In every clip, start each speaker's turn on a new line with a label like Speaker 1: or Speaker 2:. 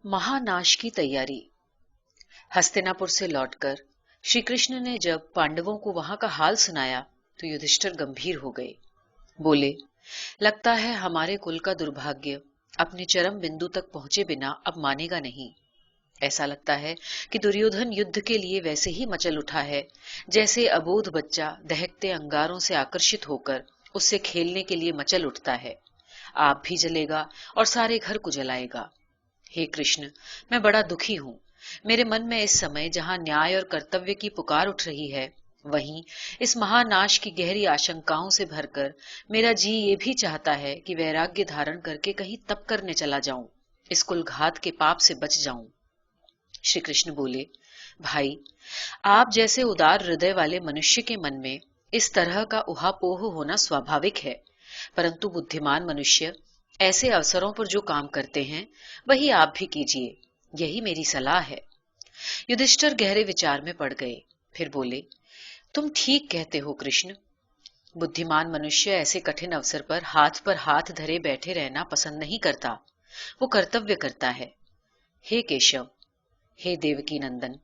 Speaker 1: महानाश की तैयारी। हस्तिनापुर से लौटकर श्री कृष्ण ने जब पांडवों को वहां का हाल सुनाया तो युधिष्ठिर गंभीर हो गए। बोले, लगता है हमारे कुल का दुर्भाग्य अपने चरम बिंदु तक पहुंचे बिना अब मानेगा नहीं। ऐसा लगता है कि दुर्योधन युद्ध के लिए वैसे ही मचल उठा है जैसे अबोध बच्चा दहकते अंगारों से आकर्षित होकर उससे खेलने के लिए मचल उठता है। आप भी जलेगा और सारे घर को जलाएगा। हे कृष्ण, मैं बड़ा दुखी हूँ। मेरे मन में इस समय जहाँ न्याय और कर्तव्य की पुकार उठ रही है, वहीं इस महानाश की गहरी आशंकाओं से भरकर मेरा जी ये भी चाहता है कि वैराग्य धारण करके कहीं तप करने चला जाऊं, इस कुलघात के पाप से बच जाऊं। श्री कृष्ण बोले, भाई, आप जैसे उदार हृदय वाले मनुष्य के मन में इस तरह का उहापोह होना स्वाभाविक है, परंतु बुद्धिमान मनुष्य ऐसे अवसरों पर जो काम करते हैं वही आप भी कीजिए, यही मेरी सलाह है। युधिष्ठिर गहरे विचार में पड़ गए। फिर बोले, तुम ठीक कहते हो कृष्ण। बुद्धिमान मनुष्य ऐसे कठिन अवसर पर हाथ धरे बैठे रहना पसंद नहीं करता, वो कर्तव्य करता है। हे केशव, हे देवकी नंदन,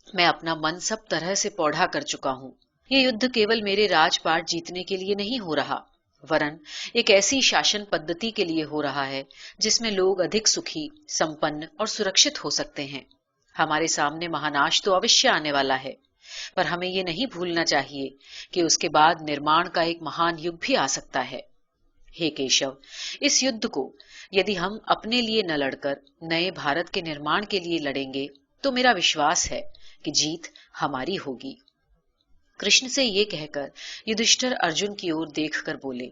Speaker 1: मैं अपना मन सब तरह से पौढ़ा कर चुका हूँ। ये युद्ध केवल मेरे राजपाट जीतने के लिए नहीं हो रहा, वरन एक ऐसी शासन पद्धति के लिए हो रहा है जिसमें लोग अधिक सुखी, संपन्न और सुरक्षित हो सकते हैं। हमारे सामने महानाश तो अवश्य आने वाला है, पर हमें ये नहीं भूलना चाहिए कि उसके बाद निर्माण का एक महान युग भी आ सकता है। हे केशव, इस युद्ध को यदि हम अपने लिए न लड़कर नए भारत के निर्माण के लिए लड़ेंगे तो मेरा विश्वास है कि जीत हमारी होगी। कृष्ण से ये कहकर युधिष्ठिर अर्जुन की ओर देखकर बोले,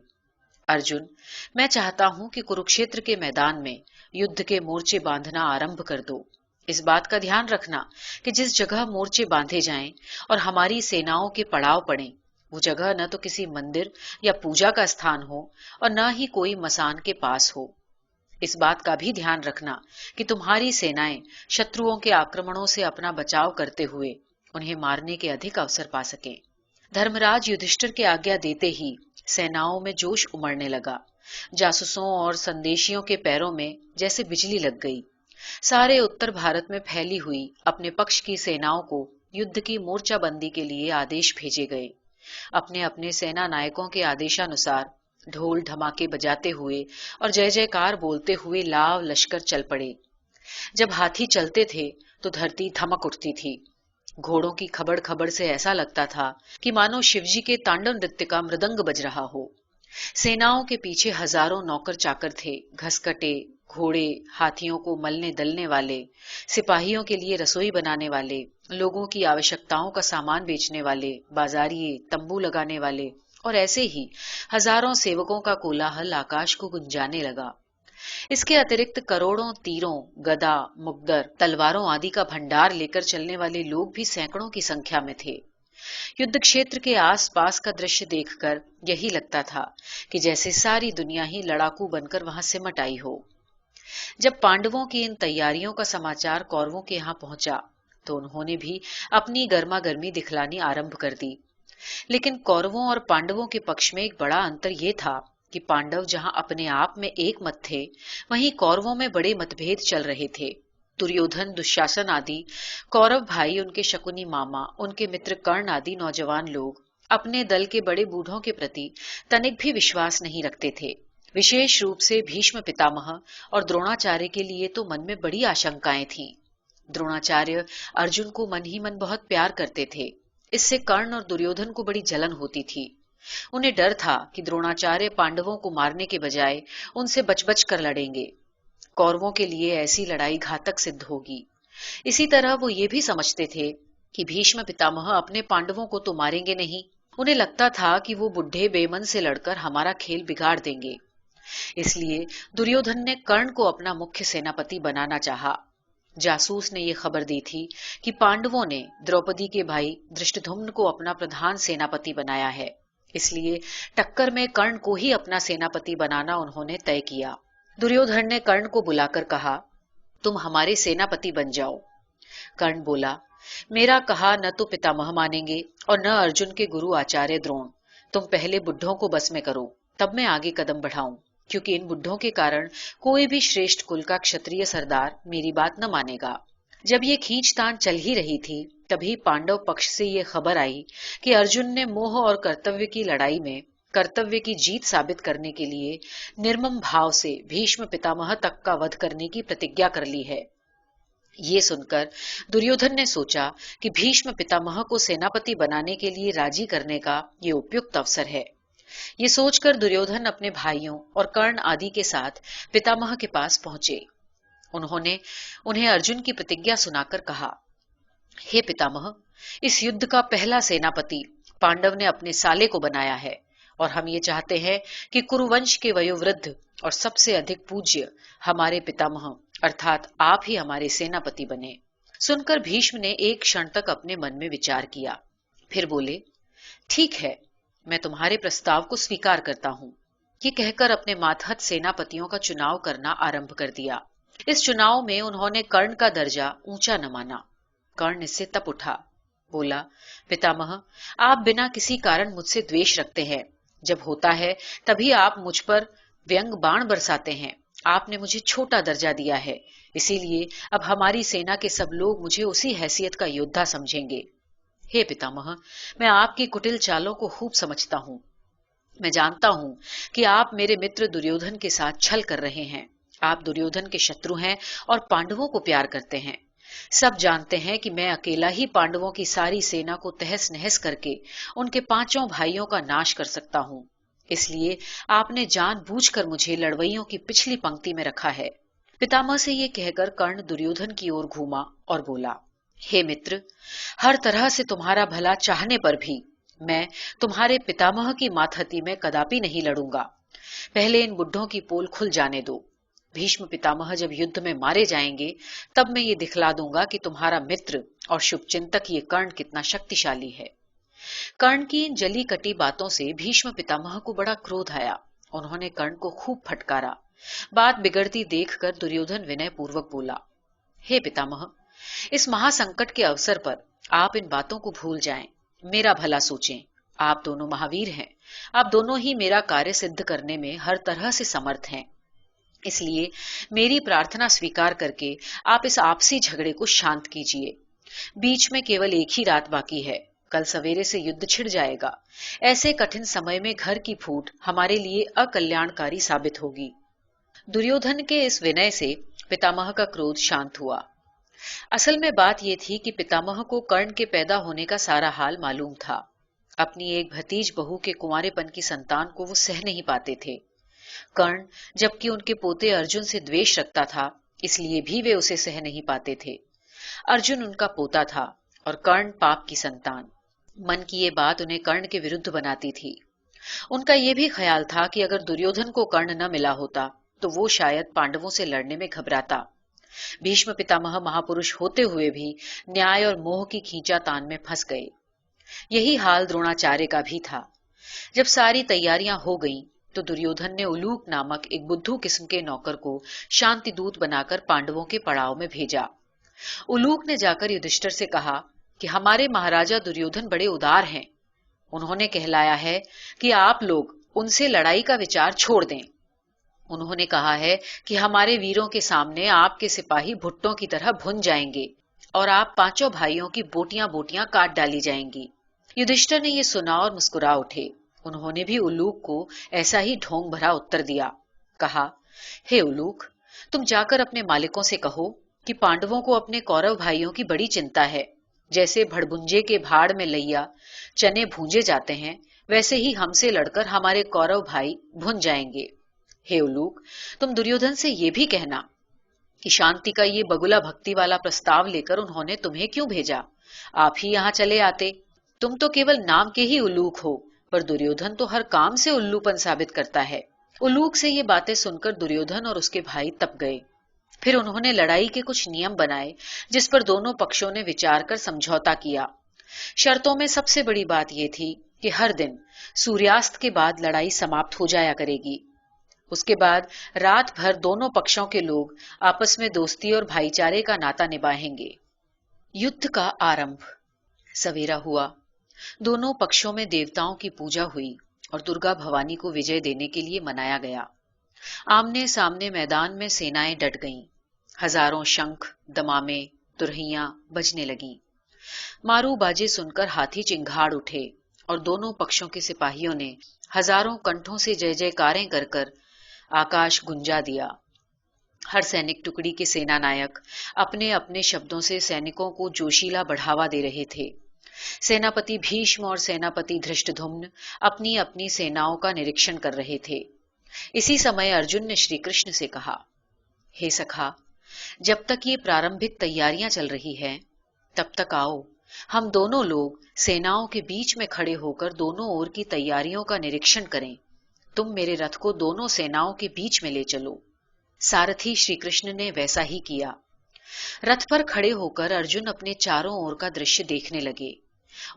Speaker 1: अर्जुन, मैं चाहता हूं कि कुरुक्षेत्र के मैदान में युद्ध के मोर्चे बांधना आरंभ कर दो। इस बात का ध्यान रखना कि जिस जगह मोर्चे बांधे जाएं और हमारी सेनाओं के पड़ाव पड़े, वो जगह न तो किसी मंदिर या पूजा का स्थान हो और न ही कोई मसान के पास हो। इस बात का भी ध्यान रखना कि तुम्हारी सेनाएं शत्रुओं के आक्रमणों से अपना बचाव करते हुए उन्हें मारने के अधिक अवसर पा सकें। धर्मराज युधिष्ठिर के आज्ञा देते ही सेनाओं में जोश उमड़ने लगा। जासूसों और संदेशियों के पैरों में जैसे बिजली लग गई। सारे उत्तर भारत में फैली हुई अपने पक्ष की सेनाओं को युद्ध की मोर्चाबंदी के लिए आदेश भेजे गए। अपने अपने सेना नायकों के आदेशानुसार ढोल ढमाके बजाते हुए और जय जयकार बोलते हुए लाव लश्कर चल पड़े। जब हाथी चलते थे तो धरती धमक उठती थी। घोड़ों की खबड़ खबड़ से ऐसा लगता था कि मानो शिवजी के तांडव नृत्य का मृदंग बज रहा हो। सेनाओं के पीछे हजारों नौकर चाकर थे, घसकटे, घोड़े, हाथियों को मलने दलने वाले, सिपाहियों के लिए रसोई बनाने वाले, लोगों की आवश्यकताओं का सामान बेचने वाले, बाजारिये, तंबू लगाने वाले और ऐसे ही हजारों सेवकों का कोलाहल आकाश को गुंजाने लगा। इसके अतिरिक्त करोड़ों तीरों, गदा, मुग्दर, तलवारों आदि का भंडार लेकर चलने वाले लोग भी सैकड़ों की संख्या में थे। युद्ध क्षेत्र के आसपास का दृश्य देखकर यही लगता था कि जैसे सारी दुनिया ही लड़ाकू बनकर वहां सिमट आई हो। जब पांडवों की इन तैयारियों का समाचार कौरवों के यहाँ पहुंचा तो उन्होंने भी अपनी गर्मा गर्मी दिखलानी आरंभ कर दी। लेकिन कौरवों और पांडवों के पक्ष में एक बड़ा अंतर ये था कि पांडव जहां अपने आप में एक मत थे, वहीं कौरवों में बड़े मतभेद चल रहे थे। दुर्योधन, दुशासन आदि कौरव भाई, उनके शकुनी मामा, उनके मित्र कर्ण आदि नौजवान लोग अपने दल के बड़े बूढ़ों के प्रति तनिक भी विश्वास नहीं रखते थे। विशेष रूप से भीष्म पितामह और द्रोणाचार्य के लिए तो मन में बड़ी आशंकाएं थीं। द्रोणाचार्य अर्जुन को मन ही मन बहुत प्यार करते थे। इससे कर्ण और दुर्योधन को बड़ी जलन होती थी। उन्हें डर था कि द्रोणाचार्य पांडवों को मारने के बजाय उनसे बच-बच कर लड़ेंगे। कौरवों के लिए ऐसी लड़ाई घातक सिद्ध होगी। इसी तरह वो ये भी समझते थे कि भीष्म पितामह अपने पांडवों को तो मारेंगे नहीं। उन्हें लगता था कि वो बुढ़े बेमन से लड़कर हमारा खेल बिगाड़ देंगे। इसलिए दुर्योधन ने कर्ण को अपना मुख्य सेनापति बनाना चाहा। जासूस ने यह खबर दी थी कि पांडवों ने द्रौपदी के भाई धृष्टद्युम्न को अपना प्रधान सेनापति बनाया है। इसलिए टक्कर में कर्ण को ही अपना सेनापति बनाना उन्होंने तय किया। दुर्योधन ने कर्ण को बुलाकर कहा, तुम हमारे सेनापति बन जाओ। कर्ण बोला, मेरा कहा न तो पितामह मानेंगे और न अर्जुन के गुरु आचार्य द्रोण। तुम पहले बुढ़ों को बस में करो, तब मैं आगे कदम बढ़ाऊं। क्योंकि इन बुड्ढों के कारण कोई भी श्रेष्ठ कुल का क्षत्रिय सरदार मेरी बात न मानेगा। जब ये खींचतान चल ही रही थी, तभी पांडव पक्ष से ये खबर आई कि अर्जुन ने मोह और कर्तव्य की लड़ाई में कर्तव्य की जीत साबित करने के लिए निर्मम भाव से भीष्म पितामह तक का वध करने की प्रतिज्ञा कर ली है। ये सुनकर दुर्योधन ने सोचा कि भीष्म पितामह को सेनापति बनाने के लिए राजी करने का ये उपयुक्त अवसर है। ये सोचकर दुर्योधन अपने भाइयों और कर्ण आदि के साथ पितामह के पास पहुंचे। उन्होंने उन्हें अर्जुन की प्रतिज्ञा सुनाकर कहा, हे पितामह, इस युद्ध का पहला सेनापति पांडव ने अपने साले को बनाया है और हम ये चाहते हैं कि कुरुवंश के वयोवृद्ध और सबसे अधिक पूज्य हमारे पितामह अर्थात आप ही हमारे सेनापति बने। सुनकर भीष्म ने एक क्षण तक अपने मन में विचार किया, फिर बोले, ठीक है, मैं तुम्हारे प्रस्ताव को स्वीकार करता हूं। ये कहकर अपने मातहत सेनापतियों का चुनाव करना आरंभ कर दिया। इस चुनाव में उन्होंने कर्ण का दर्जा ऊंचा न माना। कर्ण इससे तप उठा, बोला, पितामह, आप बिना किसी कारण मुझसे द्वेष रखते हैं। जब होता है तभी आप मुझ पर व्यंग बाण बरसाते हैं। आपने मुझे छोटा दर्जा दिया है, इसीलिए अब हमारी सेना के सब लोग मुझे उसी हैसियत का योद्धा समझेंगे। हे पितामह, मैं आपकी कुटिल चालों को खूब समझता हूँ। मैं जानता हूँ कि आप मेरे मित्र दुर्योधन के साथ छल कर रहे हैं। आप दुर्योधन के शत्रु हैं और पांडवों को प्यार करते हैं। सब जानते हैं कि मैं अकेला ही पांडवों की सारी सेना को तहस नहस करके उनके पांचों भाइयों का नाश कर सकता हूँ। इसलिए आपने जानबूझकर मुझे लड़वैयों की पिछली पंक्ति में रखा है। पितामह से ये कहकर कर्ण दुर्योधन की ओर घूमा और बोला, हे मित्र, हर तरह से तुम्हारा भला चाहने पर भी मैं तुम्हारे पितामह की मातहती में कदापि नहीं लड़ूंगा। पहले इन बुड्ढों की पोल खुल जाने दो। भीष्म पितामह जब युद्ध में मारे जाएंगे, तब मैं ये दिखला दूंगा कि तुम्हारा मित्र और शुभचिंतक ये कर्ण कितना शक्तिशाली है। कर्ण की इन जली कटी बातों से भीष्म पितामह को बड़ा क्रोध आया। उन्होंने कर्ण को खूब फटकारा। बात बिगड़ती देखकर दुर्योधन विनय पूर्वक बोला, हे पितामह, इस महासंकट के अवसर पर आप इन बातों को भूल जाएं, मेरा भला सोचें। आप दोनों महावीर हैं। आप दोनों ही मेरा कार्य सिद्ध करने में हर तरह से समर्थ हैं। इसलिए मेरी प्रार्थना स्वीकार करके आप इस आपसी झगड़े को शांत कीजिए। बीच में केवल एक ही रात बाकी है। कल सवेरे से युद्ध छिड़ जाएगा। ऐसे कठिन समय में घर की फूट हमारे लिए अकल्याणकारी साबित होगी। दुर्योधन के इस विनय से पितामह का क्रोध शांत हुआ। असल में बात यह थी कि पितामह को कर्ण के पैदा होने का सारा हाल मालूम था। अपनी एक भतीज बहू के कुंवारेपन की संतान को वो सह नहीं पाते थे। कर्ण जबकि उनके पोते अर्जुन से द्वेष रखता था, इसलिए भी वे उसे सह नहीं पाते थे। अर्जुन उनका पोता था और कर्ण पाप की संतान। मन की ये बात उन्हें कर्ण के विरुद्ध बनाती थी। उनका ये भी ख्याल था कि अगर दुर्योधन को कर्ण न मिला होता तो वो शायद पांडवों से लड़ने में घबराता। भीष्म पितामह महापुरुष होते हुए भी न्याय और मोह की खींचातान में फंस गए। यही हाल द्रोणाचार्य का भी था। जब सारी तैयारियां हो गईं, तो दुर्योधन ने उलूक नामक एक बुद्धू किस्म के नौकर को शांति दूत बनाकर पांडवों के पड़ाव में भेजा। उलूक ने जाकर युधिष्ठिर से कहा कि हमारे महाराजा दुर्योधन बड़े उदार हैं। उन्होंने कहलाया है कि आप लोग उनसे लड़ाई का विचार छोड़ दें। उन्होंने कहा है कि हमारे वीरों के सामने आपके सिपाही भुट्टों की तरह भुन जाएंगे और आप पांचों भाइयों की बोटियां बोटियां काट डाली जाएंगी। युधिष्ठिर ने यह सुना और मुस्कुरा उठे। उन्होंने भी उलूक को ऐसा ही ढोंग भरा उत्तर दिया। कहा, हे उलूक, तुम जाकर अपने मालिकों से कहो कि पांडवों को अपने कौरव भाइयों की बड़ी चिंता है। जैसे भड़भुंजे के भाड़ में लैया चने भूंजे जाते हैं, वैसे ही हमसे लड़कर हमारे कौरव भाई भुन जाएंगे। हे उलूक, तुम दुर्योधन से ये भी कहना कि शांति का ये बगुला भक्ति वाला प्रस्ताव लेकर उन्होंने तुम्हें क्यों भेजा। आप ही यहाँ चले आते। तुम तो केवल नाम के ही उलूक हो, पर दुर्योधन तो हर काम से उल्लूपन साबित करता है। उलूक से ये बातें सुनकर दुर्योधन और उसके भाई तप गए। फिर उन्होंने लड़ाई के कुछ नियम बनाए, जिस पर दोनों पक्षों ने विचार कर समझौता किया। शर्तों में सबसे बड़ी बात यह थी कि हर दिन सूर्यास्त के बाद लड़ाई समाप्त हो जाया करेगी। उसके बाद रात भर दोनों पक्षों के लोग आपस में दोस्ती और भाईचारे का नाता निभाएंगे। युद्ध का आरंभ। सवेरा हुआ। दोनों पक्षों में देवताओं की पूजा हुई और दुर्गा भवानी को विजय देने के लिए मनाया गया। आमने सामने मैदान में सेनाएं डट गईं। हजारों शंख, दमामे, तुरहियां बजने लगीं। मारू बाजे सुनकर हाथी चिंघाड़ उठे और दोनों पक्षों के सिपाहियों ने हजारों कंठों से जय जयकारें कर कर आकाश गुंजा दिया। हर सैनिक टुकड़ी के सेना नायक अपने अपने शब्दों से सैनिकों को जोशीला बढ़ावा दे रहे थे। सेनापति भीष्म और सेनापति धृष्टद्युम्न अपनी अपनी सेनाओं का निरीक्षण कर रहे थे। इसी समय अर्जुन ने श्री कृष्ण से कहा, हे सखा, जब तक ये प्रारंभिक तैयारियां चल रही हैं, तब तक आओ हम दोनों लोग सेनाओं के बीच में खड़े होकर दोनों ओर की तैयारियों का निरीक्षण करें। तुम मेरे रथ को दोनों सेनाओं के बीच में ले चलो। सारथी श्री कृष्ण ने वैसा ही किया। रथ पर खड़े होकर अर्जुन अपने चारों ओर का दृश्य देखने लगे।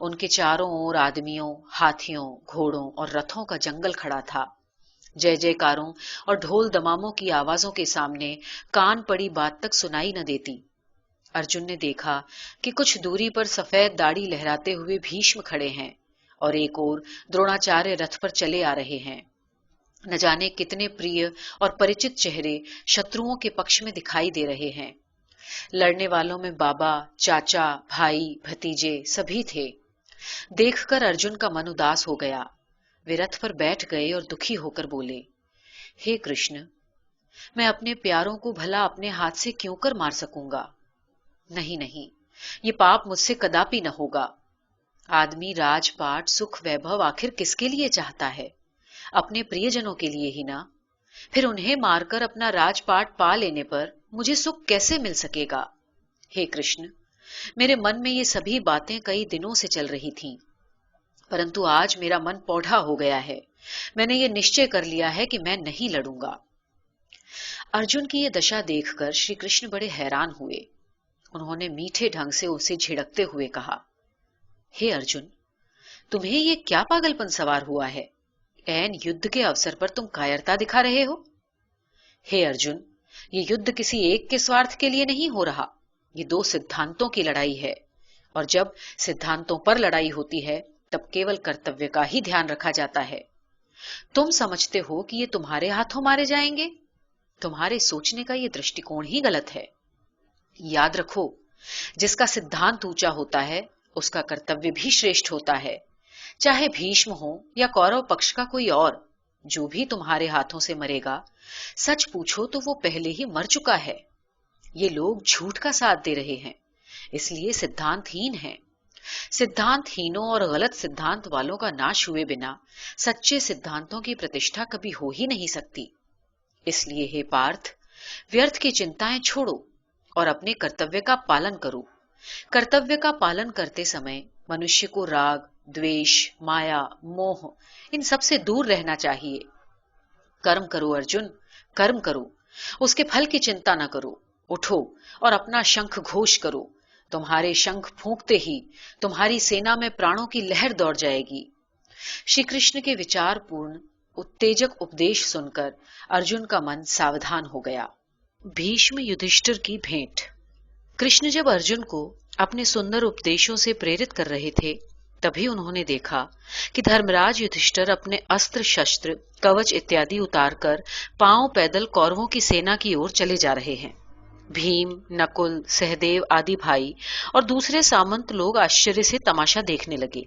Speaker 1: उनके चारों ओर आदमियों, हाथियों, घोड़ों और रथों का जंगल खड़ा था। जय जयकारों और ढोल दमामों की आवाजों के सामने कान पड़ी बात तक सुनाई न देती। अर्जुन ने देखा कि कुछ दूरी पर सफेद दाढ़ी लहराते हुए भीष्म खड़े हैं और एक ओर द्रोणाचार्य रथ पर चले आ रहे हैं। न जाने कितने प्रिय और परिचित चेहरे शत्रुओं के पक्ष में दिखाई दे रहे हैं। लड़ने वालों में बाबा, चाचा, भाई, भतीजे सभी थे। देखकर अर्जुन का मन उदास हो गया। वे रथ पर बैठ गए और दुखी होकर बोले, हे कृष्ण, मैं अपने प्यारों को भला अपने हाथ से क्यों कर मार सकूंगा? नहीं नहीं, ये पाप मुझसे कदापि न होगा। आदमी राजपाट, सुख, वैभव आखिर किसके लिए चाहता है? अपने प्रियजनों के लिए ही ना। फिर उन्हें मारकर अपना राजपाट पा लेने पर मुझे सुख कैसे मिल सकेगा? हे कृष्ण, मेरे मन में ये सभी बातें कई दिनों से चल रही थीं, परंतु आज मेरा मन पौधा हो गया है। मैंने ये निश्चय कर लिया है कि मैं नहीं लड़ूंगा। अर्जुन की ये दशा देखकर श्री कृष्ण बड़े हैरान हुए। उन्होंने मीठे ढंग से उसे झिड़कते हुए कहा, हे अर्जुन, तुम्हें ये क्या पागलपन सवार हुआ है? ऐन युद्ध के अवसर पर तुम कायरता दिखा रहे हो। हे अर्जुन, ये युद्ध किसी एक के स्वार्थ के लिए नहीं हो रहा। ये दो सिद्धांतों की लड़ाई है, और जब सिद्धांतों पर लड़ाई होती है तब केवल कर्तव्य का ही ध्यान रखा जाता है। तुम समझते हो कि ये तुम्हारे हाथों मारे जाएंगे। तुम्हारे सोचने का ये दृष्टिकोण ही गलत है। याद रखो, जिसका सिद्धांत ऊंचा होता है उसका कर्तव्य भी श्रेष्ठ होता है। चाहे भीष्म हो या कौरव पक्ष का कोई और, जो भी तुम्हारे हाथों से मरेगा, सच पूछो तो वो पहले ही मर चुका है। ये लोग झूठ का साथ दे रहे हैं, इसलिए सिद्धांतहीन हैं। सिद्धांतहीनों और गलत सिद्धांत वालों का नाश हुए बिना सच्चे सिद्धांतों की प्रतिष्ठा कभी हो ही नहीं सकती। इसलिए हे पार्थ, व्यर्थ की चिंताएं छोड़ो और अपने कर्तव्य का पालन करो। कर्तव्य का पालन करते समय मनुष्य को राग, द्वेष, माया, मोह इन सब से दूर रहना चाहिए। कर्म करो अर्जुन, कर्म करो। उसके फल की चिंता न करो। उठो और अपना शंख घोष करो। तुम्हारे शंख फूंकते ही तुम्हारी सेना में प्राणों की लहर दौड़ जाएगी। श्री कृष्ण के विचारपूर्ण उत्तेजक उपदेश सुनकर अर्जुन का मन सावधान हो गया। भीष्म युधिष्ठिर की भेंट। कृष्ण जब अर्जुन को अपने सुंदर उपदेशों से प्रेरित कर रहे थे, तभी उन्होंने देखा कि धर्मराज युधिष्ठिर अपने अस्त्र शस्त्र, कवच इत्यादि उतारकर पांव पैदल कौरवों की सेना की ओर चले जा रहे हैं। भीम, नकुल, सहदेव आदि भाई और दूसरे सामंत लोग आश्चर्य से तमाशा देखने लगे।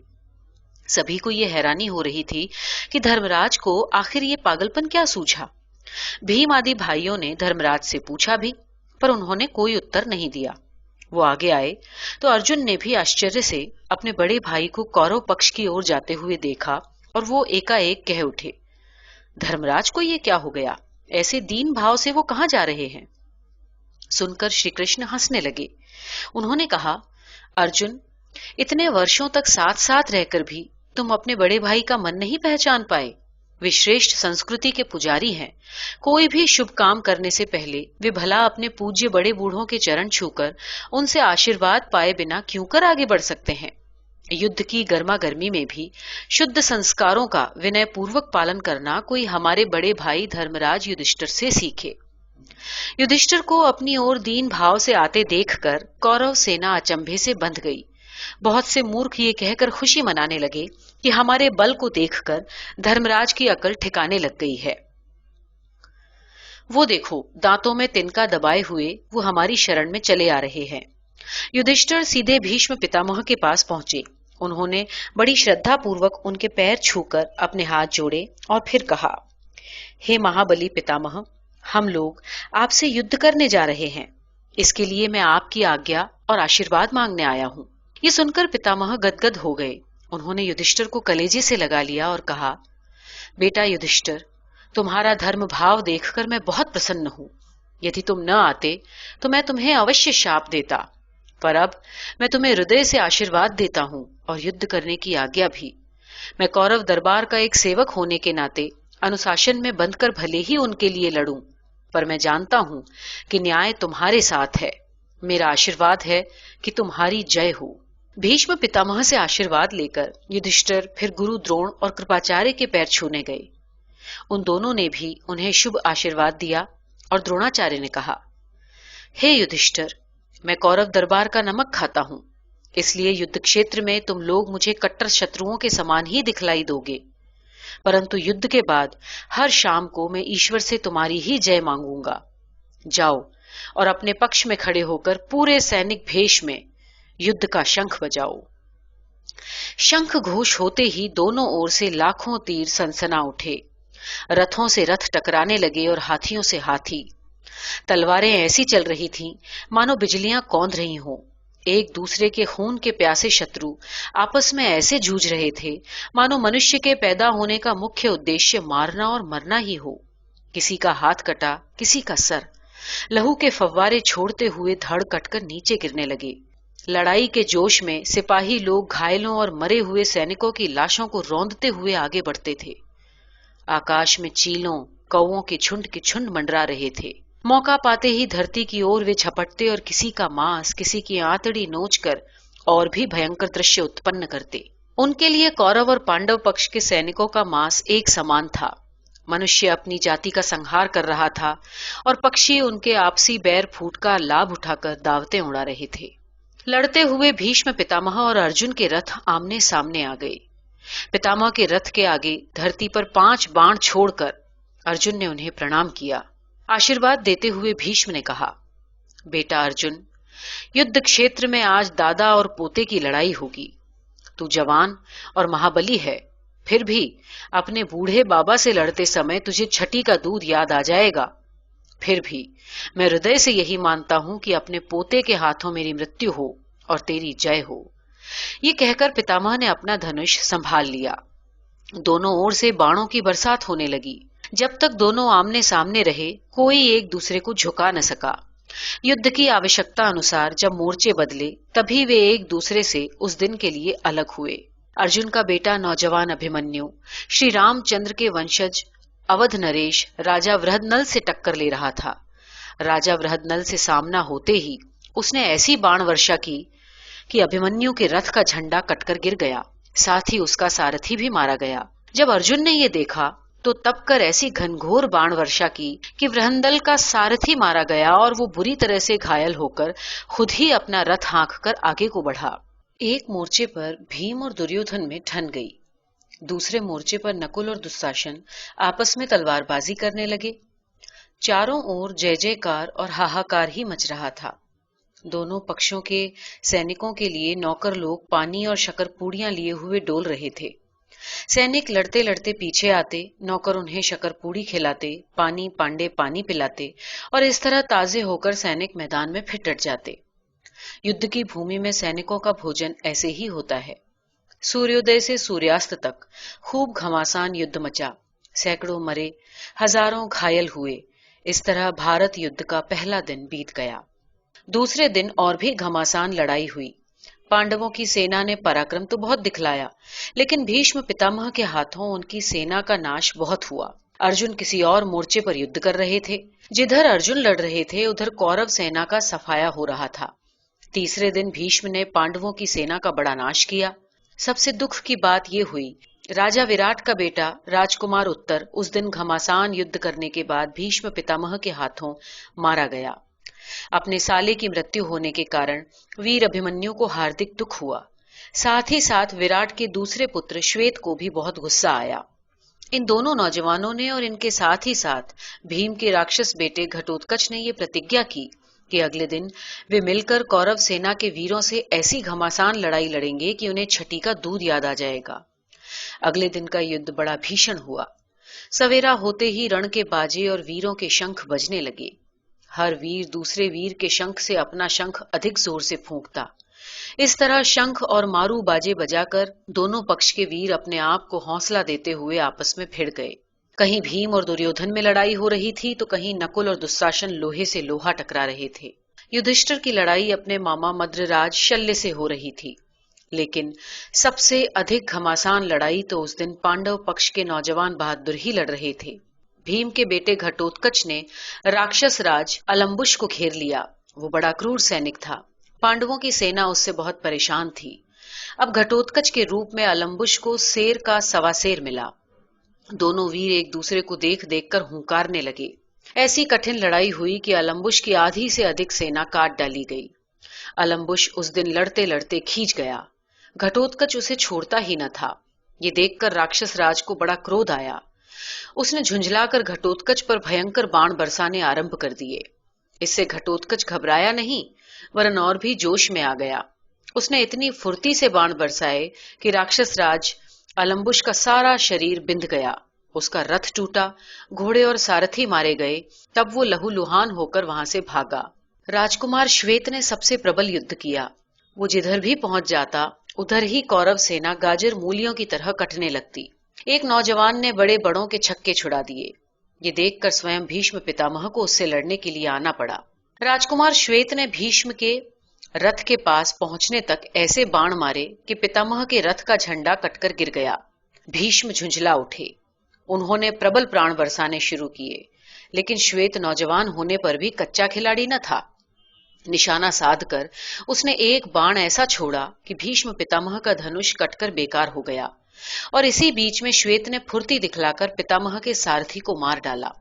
Speaker 1: सभी को ये हैरानी हो रही थी कि धर्मराज को आखिर ये पागलपन क्या सूझा। भीम आदि भाइयों ने धर्मराज से पूछा भी, पर उन्होंने कोई उत्तर नहीं दिया। वो आगे आए तो अर्जुन ने भी आश्चर्य से अपने बड़े भाई को कौरव पक्ष की ओर जाते हुए देखा और वो एकाएक कह उठे, धर्मराज को ये क्या हो गया? ऐसे दीन भाव से वो कहां जा रहे हैं? सुनकर श्री कृष्ण हंसने लगे। उन्होंने कहा, अर्जुन, इतने वर्षों तक साथ साथ रहकर भी तुम अपने बड़े भाई का मन नहीं पहचान पाए। वे श्रेष्ठ संस्कृति के पुजारी हैं। कोई भी शुभ काम करने से पहले वे भला अपने पूज्य बड़े बूढ़ों के चरण छूकर उनसे आशीर्वाद पाए बिना क्यों कर आगे बढ़ सकते हैं? युद्ध की गर्मा गर्मी में भी शुद्ध संस्कारों का विनय पूर्वक पालन करना कोई हमारे बड़े भाई धर्मराज युधिष्ठिर से सीखे। युधिष्ठिर को अपनी ओर दीन भाव से आते देखकर कौरव सेना अचंभे से बंध गई। बहुत से मूर्ख ये कहकर खुशी मनाने लगे कि हमारे बल को देखकर धर्मराज की अकल ठिकाने लग गई है। वो देखो, दांतों में तिनका दबाए हुए वो हमारी शरण में चले आ रहे हैं। युधिष्ठिर सीधे भीष्म पितामह के पास पहुंचे। उन्होंने बड़ी श्रद्धा पूर्वक उनके पैर छूकर अपने हाथ जोड़े और फिर कहा, हे महाबली पितामह, हम लोग आपसे युद्ध करने जा रहे हैं। इसके लिए मैं आपकी आज्ञा और आशीर्वाद मांगने आया हूँ। ये सुनकर पितामह गदगद हो गए। उन्होंने युधिष्ठिर को कलेजे से लगा लिया और कहा, बेटा युधिष्ठिर, तुम्हारा धर्म भाव देखकर मैं बहुत प्रसन्न हूँ। यदि तुम न आते तो मैं तुम्हें अवश्य शाप देता, पर अब मैं तुम्हें हृदय से आशीर्वाद देता हूँ और युद्ध करने की आज्ञा भी। मैं कौरव दरबार का एक सेवक होने के नाते अनुशासन में बंधकर भले ही उनके लिए लड़ूं, पर मैं जानता हूं कि न्याय तुम्हारे साथ है। मेरा आशीर्वाद है कि तुम्हारी जय हो। भीष्म पितामह से आशीर्वाद लेकर युधिष्ठिर फिर गुरु द्रोण और कृपाचार्य के पैर छूने गए। उन दोनों ने भी उन्हें शुभ आशीर्वाद दिया और द्रोणाचार्य ने कहा, हे युधिष्ठिर, मैं कौरव दरबार का नमक खाता हूं, इसलिए युद्ध क्षेत्र में तुम लोग मुझे कट्टर शत्रुओं के समान ही दिखलाई दोगे, परंतु युद्ध के बाद हर शाम को मैं ईश्वर से तुम्हारी ही जय मांगूंगा। जाओ और अपने पक्ष में खड़े होकर पूरे सैनिक भेष में युद्ध का शंख बजाओ। शंख घोष होते ही दोनों ओर से लाखों तीर सनसना उठे। रथों से रथ टकराने लगे और हाथियों से हाथी। तलवारें ऐसी चल रही थीं मानो बिजलियां कौंध रही हों। एक दूसरे के खून के प्यासे शत्रु आपस में ऐसे जूझ रहे थे मानो मनुष्य के पैदा होने का मुख्य उद्देश्य मारना और मरना ही हो। किसी का हाथ कटा, किसी का सर। लहू के फव्वारे छोड़ते हुए धड़ कटकर नीचे गिरने लगे। लड़ाई के जोश में सिपाही लोग घायलों और मरे हुए सैनिकों की लाशों को रौंदते हुए आगे बढ़ते थे। आकाश में चीलों, कौओं के झुंड के झुंड मंडरा रहे थे। मौका पाते ही धरती की ओर वे झपटते और किसी का मांस, किसी की आंतड़ी नोचकर और भी भयंकर दृश्य उत्पन्न करते। उनके लिए कौरव और पांडव पक्ष के सैनिकों का मांस एक समान था। मनुष्य अपनी जाति का संहार कर रहा था और पक्षी उनके आपसी बैर फूट का लाभ उठाकर दावतें उड़ा रहे थे। लड़ते हुए भीष्म पितामह और अर्जुन के रथ आमने सामने आ गए। पितामह के रथ के आगे धरती पर 5 बाण छोड़कर अर्जुन ने उन्हें प्रणाम किया। आशीर्वाद देते हुए भीष्म ने कहा, बेटा अर्जुन, युद्ध क्षेत्र में आज दादा और पोते की लड़ाई होगी। तू जवान और महाबली है, फिर भी अपने बूढ़े बाबा से लड़ते समय तुझे छठी का दूध याद आ जाएगा। फिर भी मैं हृदय से यही मानता हूं कि अपने पोते के हाथों मेरी मृत्यु हो और तेरी जय हो। ये कहकर पितामह ने अपना धनुष संभाल लिया। दोनों ओर से बाणों की बरसात होने लगी। जब तक दोनों आमने सामने रहे, कोई एक दूसरे को झुका न सका। युद्ध की आवश्यकता अनुसार जब मोर्चे बदले, तभी वे एक दूसरे से उस दिन के लिए अलग हुए। अर्जुन का बेटा नौजवान अभिमन्यु श्री रामचंद्र के वंशज अवध नरेश राजा वृहदनल से टक्कर ले रहा था। राजा वृहदनल से सामना होते ही उसने ऐसी बाण वर्षा की कि अभिमन्यु के रथ का झंडा कटकर गिर गया, साथ ही उसका सारथी भी मारा गया। जब अर्जुन ने ये देखा तो तब कर ऐसी घनघोर बाण वर्षा की कि वृहदनल का सारथी मारा गया और वो बुरी तरह से घायल होकर खुद ही अपना रथ हाँककर आगे को बढ़ा। एक मोर्चे पर भीम और दुर्योधन में ठन गई। दूसरे मोर्चे पर नकुल और दुशासन आपस में तलवारबाजी करने लगे। चारों ओर जय जयकार और हाहाकार ही मच रहा था। दोनों पक्षों के सैनिकों के लिए नौकर लोग पानी और शक्करपूड़ियां लिए हुए डोल रहे थे। सैनिक लड़ते लड़ते पीछे आते, नौकर उन्हें शक्करपूड़ी खिलाते, पानी पांडे पानी पिलाते और इस तरह ताजे होकर सैनिक मैदान में फिट डट जाते। युद्ध की भूमि में सैनिकों का भोजन ऐसे ही होता है। सूर्योदय से सूर्यास्त तक खूब घमासान युद्ध मचा। सैकड़ों मरे, हजारों घायल हुए। इस तरह भारत युद्ध का पहला दिन बीत गया। दूसरे दिन और भी घमासान लड़ाई हुई। पांडवों की सेना ने पराक्रम तो बहुत दिखलाया, लेकिन भीष्म पितामह के हाथों उनकी सेना का नाश बहुत हुआ। अर्जुन किसी और मोर्चे पर युद्ध कर रहे थे। जिधर अर्जुन लड़ रहे थे उधर कौरव सेना का सफाया हो रहा था। तीसरे दिन भीष्म ने पांडवों की सेना का बड़ा नाश किया। सबसे दुख की बात यह हुई, राजा विराट का बेटा राजकुमार उत्तर उस दिन घमासान युद्ध करने के बाद भीष्म पितामह के हाथों मारा गया। अपने साले की मृत्यु होने के कारण वीर अभिमन्यु को हार्दिक दुख हुआ। साथ ही साथ विराट के दूसरे पुत्र श्वेत को भी बहुत गुस्सा आया। इन दोनों नौजवानों ने और इनके साथ ही साथ भीम के राक्षस बेटे घटोत्कच ने ये प्रतिज्ञा की कि अगले दिन वे मिलकर कौरव सेना के वीरों से ऐसी घमासान लड़ाई लड़ेंगे कि उन्हें छठी का दूध याद आ जाएगा। अगले दिन का युद्ध बड़ा भीषण हुआ। सवेरा होते ही रण के बाजे और वीरों के शंख बजने लगे। हर वीर दूसरे वीर के शंख से अपना शंख अधिक जोर से फूंकता। इस तरह शंख और मारू बाजे बजाकर दोनों पक्ष के वीर अपने आप को हौसला देते हुए आपस में भिड़ गए। कहीं भीम और दुर्योधन में लड़ाई हो रही थी तो कहीं नकुल और दुशासन लोहे से लोहा टकरा रहे थे। युधिष्ठिर की लड़ाई अपने मामा मद्रराज शल्य से हो रही थी, लेकिन सबसे अधिक घमासान लड़ाई तो उस दिन पांडव पक्ष के नौजवान बहादुर ही लड़ रहे थे। भीम के बेटे घटोत्कच ने राक्षस राज अलम्बुश को घेर लिया। वो बड़ा क्रूर सैनिक था। पांडवों की सेना उससे बहुत परेशान थी। अब घटोत्कच के रूप में अलम्बुश को शेर का सवा शेर मिला। दोनों वीर एक दूसरे को देख देखकर हुंकारने लगे। ऐसी कठिन लड़ाई हुई कि अलम्बुश की आधी से अधिक सेना काट डाली गई। अलम्बुश उस दिन लड़ते लड़ते खींच गया। घटोत्कच उसे छोड़ता ही न था। ये देखकर राक्षस राज को बड़ा क्रोध आया। उसने झुंझलाकर घटोत्कच पर भयंकर बाण बरसाने आरंभ कर दिए। इससे घटोत्कच घबराया नहीं, वरन और भी जोश में आ गया। उसने इतनी फुर्ती से बाण बरसाए कि राक्षस राज अलम्बुश का सारा शरीर बिंध गया। उसका रथ टूटा, घोड़े और सारथी मारे गए। तब वो लहूलुहान होकर वहां से भागा। राजकुमार श्वेत ने सबसे प्रबल युद्ध किया। वो जिधर भी पहुंच जाता उधर ही कौरव सेना गाजर मूलियों की तरह कटने लगती। एक नौजवान ने बड़े बड़ों के छक्के छुड़ा दिए। ये देखकर स्वयं भीष्म पितामह को उससे लड़ने के लिए आना पड़ा। राजकुमार श्वेत ने भीष्म के रथ के पास पहुंचने तक ऐसे बाण मारे कि पितामह के रथ का झंडा कटकर गिर गया। भीष्म झुंझला उठे। उन्होंने प्रबल प्राण बरसाने शुरू किए, लेकिन श्वेत नौजवान होने पर भी कच्चा खिलाड़ी न था। निशाना साधकर उसने एक बाण ऐसा छोड़ा कि भीष्म पितामह का धनुष कटकर बेकार हो गया। और इसी बीच में श्वेत ने फुर्ती दिखलाकर पितामह के सारथी को मार डाला।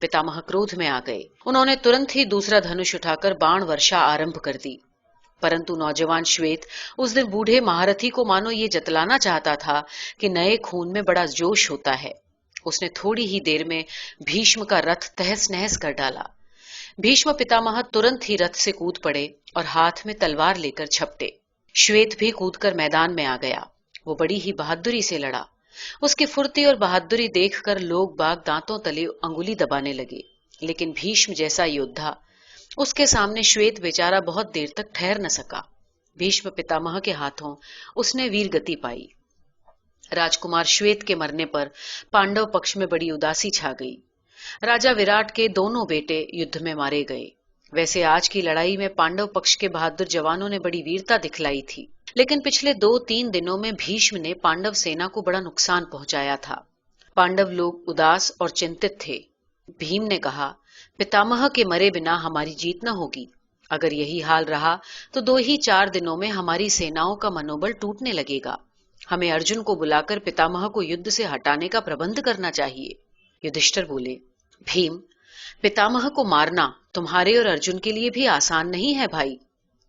Speaker 1: पितामह क्रोध में आ गए। उन्होंने तुरंत ही दूसरा धनुष उठाकर बाण वर्षा आरंभ कर दी। परंतु नौजवान श्वेत उस दिन बूढ़े महारथी को मानो ये जतलाना चाहता था कि नए खून में बड़ा जोश होता है। उसने थोड़ी ही देर में भीष्म का रथ तहस नहस कर डाला। भीष्म पितामह तुरंत ही रथ से कूद पड़े और हाथ में तलवार लेकर झपटे। श्वेत भी कूदकर मैदान में आ गया। वो बड़ी ही बहादुरी से लड़ा। उसकी फुर्ती और बहादुरी देखकर लोग बाग दांतों तले अंगुली दबाने लगे। लेकिन भीष्म जैसा योद्धा, उसके सामने श्वेत बेचारा बहुत देर तक ठहर न सका। भीष्म पितामह के हाथों उसने वीरगति पाई। राजकुमार श्वेत के मरने पर पांडव पक्ष में बड़ी उदासी छा गई। राजा विराट के दोनों बेटे युद्ध में मारे गए। वैसे आज की लड़ाई में पांडव पक्ष के बहादुर जवानों ने बड़ी वीरता दिखलाई थी, लेकिन पिछले 2-3 दिनों में भीष्म ने पांडव सेना को बड़ा नुकसान पहुंचाया था। पांडव लोग उदास और चिंतित थे। भीम ने कहा, पितामह के मरे बिना हमारी जीत न होगी। अगर यही हाल रहा तो 2 ही 4 दिनों में हमारी सेनाओं का मनोबल टूटने लगेगा। हमें अर्जुन को बुलाकर पितामह को युद्ध से हटाने का प्रबंध करना चाहिए। युधिष्ठिर बोले, भीम, पितामह को मारना तुम्हारे और अर्जुन के लिए भी आसान नहीं है भाई।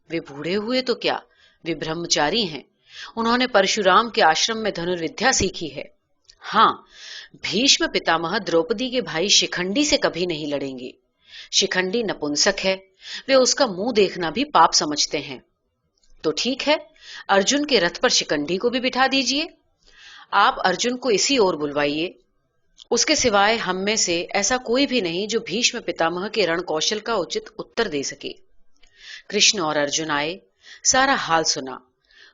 Speaker 1: वे बूढ़े हुए तो क्या, वे ब्रह्मचारी हैं। उन्होंने परशुराम के आश्रम में धनुर्विद्या सीखी है। हाँ, भीष्म पितामह द्रौपदी के भाई शिखंडी से कभी नहीं लड़ेंगे। शिखंडी नपुंसक है, वे उसका मुंह देखना भी पाप समझते हैं। तो ठीक है, अर्जुन के रथ पर शिखंडी को भी बिठा दीजिए। आप अर्जुन को इसी ओर बुलवाइए। उसके सिवाय हम में से ऐसा कोई भी नहीं जो भीष्म पितामह के रण कौशल का उचित उत्तर दे सके। कृष्ण और अर्जुन आए, सारा हाल सुना।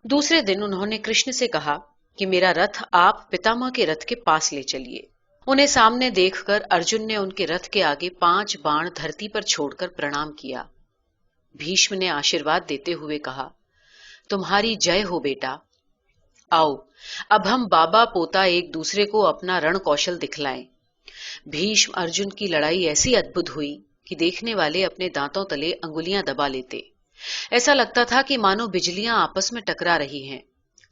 Speaker 1: दूसरे दिन उन्होंने कृष्ण से कहा कि मेरा रथ आप पितामह के रथ के पास ले चलिए। उन्हें सामने देखकर अर्जुन ने उनके रथ के आगे 5 बाण धरती पर छोड़कर प्रणाम किया। भीष्म ने आशीर्वाद देते हुए कहा, तुम्हारी जय हो बेटा। आओ, अब हम बाबा पोता एक दूसरे को अपना रण कौशल दिखलाएं। भीष्म अर्जुन की लड़ाई ऐसी अद्भुत हुई कि देखने वाले अपने दांतों तले अंगुलियां दबा लेते। ऐसा लगता था कि मानो बिजलियां आपस में टकरा रही हैं।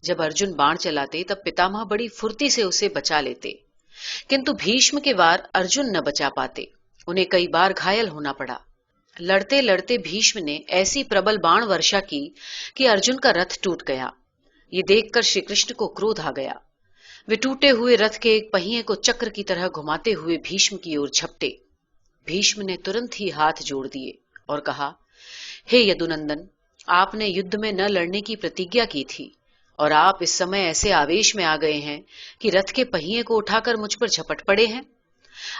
Speaker 1: जब अर्जुन बाण चलाते तब पितामह बड़ी फुर्ती से उसे बचा लेते, किंतु भीष्म के वार अर्जुन न बचा पाते। उन्हें कई बार घायल होना पड़ा। लड़ते लड़ते भीष्म ने ऐसी प्रबल बाण वर्षा की कि अर्जुन का रथ टूट गया। ये देखकर श्री कृष्ण को क्रोध आ गया। वे टूटे हुए रथ के एक पहिए को चक्र की तरह घुमाते हुए भीष्म की ओर झपटे। भीष्म ने तुरंत ही हाथ जोड़ दिए और कहा, हे यदुनंदन, आपने युद्ध में न लड़ने की प्रतिज्ञा की थी और आप इस समय ऐसे आवेश में आ गए हैं कि रथ के पहिए को उठाकर मुझ पर झपट पड़े हैं।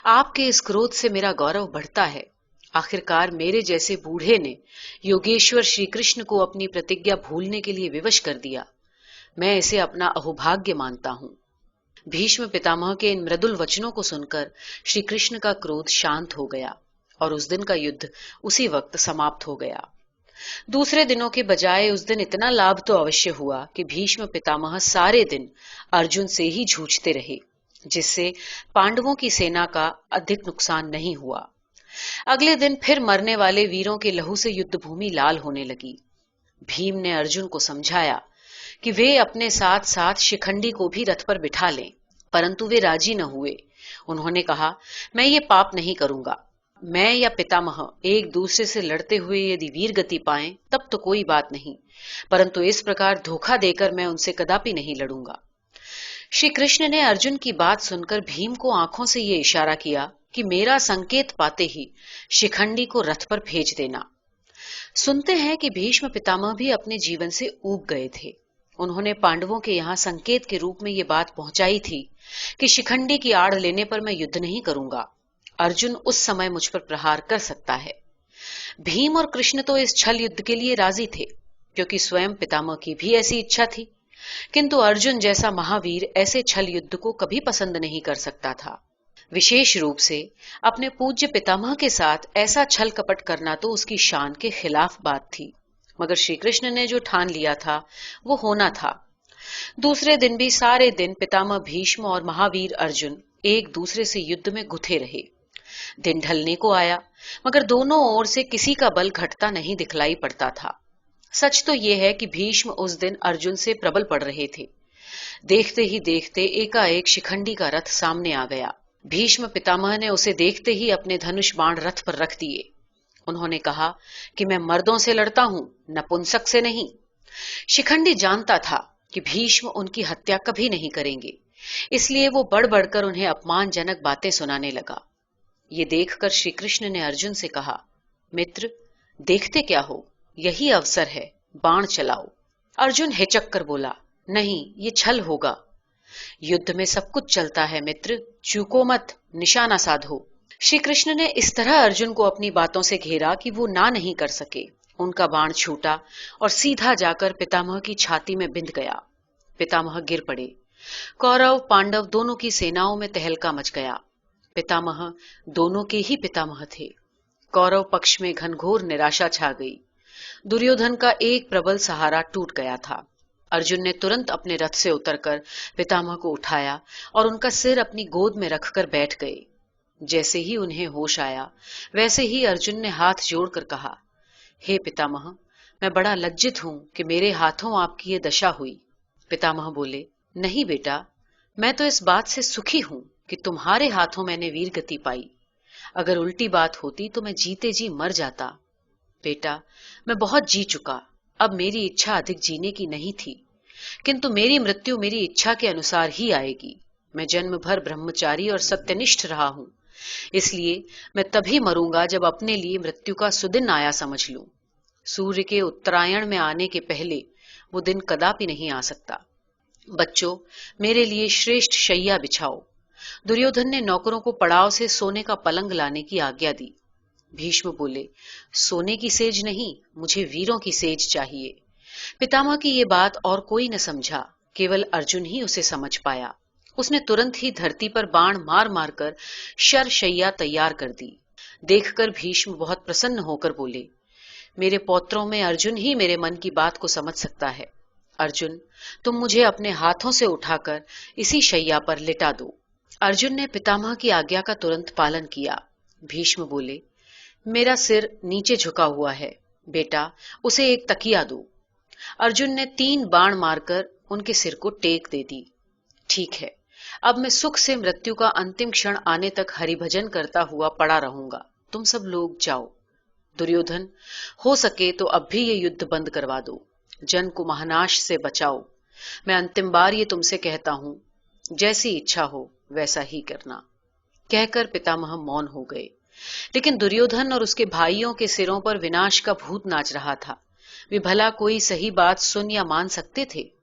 Speaker 1: आपके इस क्रोध से मेरा गौरव बढ़ता है। आखिरकार मेरे जैसे बूढ़े ने योगेश्वर श्री कृष्ण को अपनी प्रतिज्ञा भूलने के लिए विवश कर दिया। मैं इसे अपना अहोभाग्य मानता हूं। भीष्म पितामह के इन मृदुल वचनों को सुनकर श्री कृष्ण का क्रोध शांत हो गया और उस दिन का युद्ध उसी वक्त समाप्त हो गया। दूसरे दिनों के बजाय उस दिन इतना लाभ तो अवश्य हुआ कि भीष्म पितामह सारे दिन अर्जुन से ही जूझते रहे, जिससे पांडवों की सेना का अधिक नुकसान नहीं हुआ। अगले दिन फिर मरने वाले वीरों के लहू से युद्ध भूमि लाल होने लगी। भीम ने अर्जुन को समझाया कि वे अपने साथ साथ शिखंडी को भी रथ पर बिठा लें, परंतु वे राजी न हुए। उन्होंने कहा, मैं ये पाप नहीं करूंगा। मैं या पितामह एक दूसरे से लड़ते हुए यदि वीर गति पाएं तब तो कोई बात नहीं, परंतु इस प्रकार धोखा देकर मैं उनसे कदापि नहीं लड़ूंगा। श्री कृष्ण ने अर्जुन की बात सुनकर भीम को आंखों से ये इशारा किया कि मेरा संकेत पाते ही शिखंडी को रथ पर भेज देना। सुनते हैं कि भीष्म पितामह भी अपने जीवन से ऊब गए थे। उन्होंने पांडवों के यहाँ संकेत के रूप में ये बात पहुंचाई थी कि शिखंडी की आड़ लेने पर मैं युद्ध नहीं करूंगा। अर्जुन उस समय मुझ पर प्रहार कर सकता है। भीम और कृष्ण तो इस छल युद्ध के लिए राजी थे, क्योंकि स्वयं पितामह की भी ऐसी इच्छा थी, किंतु अर्जुन जैसा महावीर ऐसे छल युद्ध को कभी पसंद नहीं कर सकता था। विशेष रूप से अपने पूज्य पितामह के साथ ऐसा छल कपट करना तो उसकी शान के खिलाफ बात थी, मगर श्री कृष्ण ने जो ठान लिया था वो होना था। दूसरे दिन भी सारे दिन पितामह भीष्म और महावीर अर्जुन एक दूसरे से युद्ध में गुथे रहे। दिन ढलने को आया, मगर दोनों ओर से किसी का बल घटता नहीं दिखलाई पड़ता था। सच तो यह है कि भीष्म उस दिन अर्जुन से प्रबल पड़ रहे थे। देखते ही देखते एकाएक शिखंडी का रथ सामने आ गया। भीष्म पितामह ने उसे देखते ही अपने धनुष बाण रथ पर रख दिए। उन्होंने कहा कि मैं मर्दों से लड़ता हूं, नपुंसक से नहीं। शिखंडी जानता था कि भीष्म उनकी हत्या कभी नहीं करेंगे, इसलिए वो बढ़ बढ़कर उन्हें अपमानजनक बातें सुनाने लगा। ये देखकर श्री कृष्ण ने अर्जुन से कहा, मित्र, देखते क्या हो, यही अवसर है, बाण चलाओ। अर्जुन हिचक कर बोला, नहीं, ये छल होगा। युद्ध में सब कुछ चलता है मित्र, चूको मत, निशाना साधो। श्री कृष्ण ने इस तरह अर्जुन को अपनी बातों से घेरा कि वो ना नहीं कर सके। उनका बाण छूटा और सीधा जाकर पितामह की छाती में बिंध गया। पितामह गिर पड़े। कौरव पांडव दोनों की सेनाओं में तहलका मच गया। पितामह दोनों के ही पितामह थे। कौरव पक्ष में घनघोर निराशा छा गई। दुर्योधन का एक प्रबल सहारा टूट गया था। अर्जुन ने तुरंत अपने रथ से उतरकर पितामह को उठाया और उनका सिर अपनी गोद में रखकर बैठ गए। जैसे ही उन्हें होश आया, वैसे ही अर्जुन ने हाथ जोड़कर कहा, हे पितामह, मैं बड़ा लज्जित हूं कि मेरे हाथों आपकी ये दशा हुई। पितामह बोले, नहीं बेटा, मैं तो इस बात से सुखी हूं कि तुम्हारे हाथों मैंने वीर गति पाई। अगर उल्टी बात होती तो मैं जीते जी मर जाता। बेटा, मैं बहुत जी चुका, अब मेरी इच्छा अधिक जीने की नहीं थी, किंतु मेरी मृत्यु मेरी इच्छा के अनुसार ही आएगी। मैं जन्म भर ब्रह्मचारी और सत्यनिष्ठ रहा हूं, इसलिए मैं तभी मरूंगा जब अपने लिए मृत्यु का सुदिन आया समझ लूं। सूर्य के उत्तरायण में आने के पहले वो दिन कदापि नहीं आ सकता। बच्चों, मेरे लिए श्रेष्ठ शैया बिछाओ। दुर्योधन ने नौकरों को पड़ाव से सोने का पलंग लाने की आज्ञा दी। भीष्म बोले, सोने की सेज नहीं, मुझे वीरों की सेज चाहिए। पितामह की ये बात और कोई न समझा, केवल अर्जुन ही उसे समझ पाया। उसने तुरंत ही धरती पर बाण मार मार कर शरशैया तैयार कर दी। देखकर भीष्म बहुत प्रसन्न होकर बोले, मेरे पौत्रों में अर्जुन ही मेरे मन की बात को समझ सकता है। अर्जुन, तुम मुझे अपने हाथों से उठाकर इसी शैया पर लिटा दो। अर्जुन ने पितामह की आज्ञा का तुरंत पालन किया। भीष्म बोले, मेरा सिर नीचे झुका हुआ है, बेटा उसे एक तकिया दो। अर्जुन ने 3 बाण मारकर उनके सिर को टेक दे दी। ठीक है, अब मैं सुख से मृत्यु का अंतिम क्षण आने तक हरिभजन करता हुआ पड़ा रहूंगा। तुम सब लोग जाओ। दुर्योधन, हो सके तो अब भी ये युद्ध बंद करवा दो, जन को महानाश से बचाओ। मैं अंतिम बार ये तुमसे कहता हूं, जैसी इच्छा हो वैसा ही करना, कहकर पितामह मौन हो गए। लेकिन दुर्योधन और उसके भाइयों के सिरों पर विनाश का भूत नाच रहा था। वे भला कोई सही बात सुन या मान सकते थे?